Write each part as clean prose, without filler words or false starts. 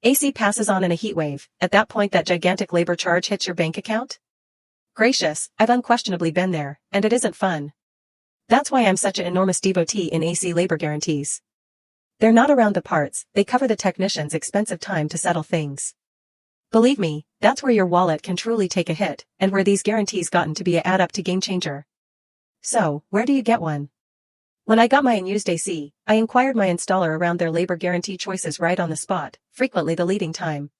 AC passes on in a heatwave. At that point that gigantic labor charge hits your bank account? Gracious, I've unquestionably been there, and it isn't fun. That's why I'm such an enormous devotee in AC labor guarantees. They're not around the parts, they cover the technician's expensive time to settle things. Believe me, that's where your wallet can truly take a hit, and where these guarantees gotten to be a add-up-to game changer. So, where do you get one? When I got my unused AC, I inquired my installer around their labor guarantee choices right on the spot, frequently the leading time.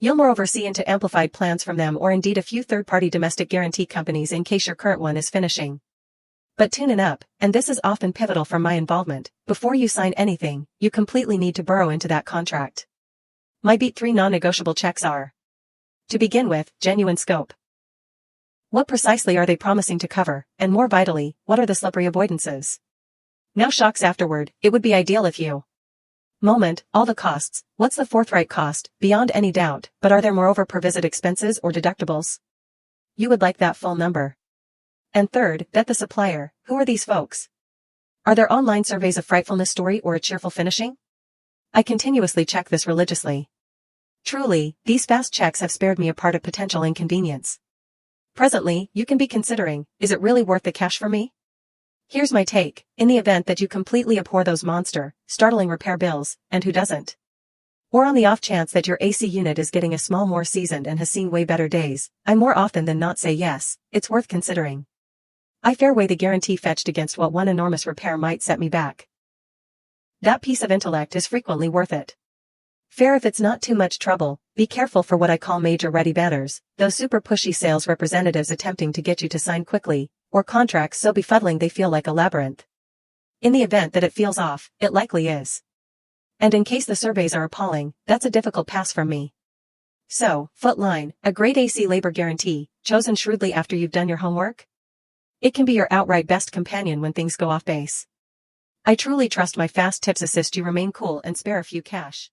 You'll moreover see into amplified plans from them or indeed a few third-party domestic guarantee companies in case your current one is finishing. But tune in up, and this is often pivotal from my involvement, before you sign anything, you completely need to burrow into that contract. My beat 3 non-negotiable checks are: to begin with, genuine scope. What precisely are they promising to cover, and more vitally, what are the slippery avoidances? No shocks afterward, it would be ideal if you all the costs, what's the forthright cost, beyond any doubt, but are there moreover per visit expenses or deductibles? You would like that full number. And third, vet the supplier, who are these folks? Are there online surveys of frightfulness story or a cheerful finishing? I continuously check this religiously. Truly, these fast checks have spared me a part of potential inconvenience. Presently, you can be considering, is it really worth the cash for me? Here's my take, in the event that you completely abhor those startling repair bills, and who doesn't? Or on the off chance that your AC unit is getting a small more seasoned and has seen way better days, I more often than not say yes, it's worth considering. I fair weigh the guarantee fetched against what one enormous repair might set me back. That piece of intellect is frequently worth it. Fair if it's not too much trouble, be careful for what I call major ready batters, those super pushy sales representatives attempting to get you to sign quickly, or contracts so befuddling they feel like a labyrinth. In the event that it feels off, it likely is. And in case the surveys are appalling, that's a difficult pass from me. So, Footline, a great AC labor guarantee, chosen shrewdly after you've done your homework? It can be your outright best companion when things go off base. I truly trust my fast tips assist you remain cool and spare a few cash.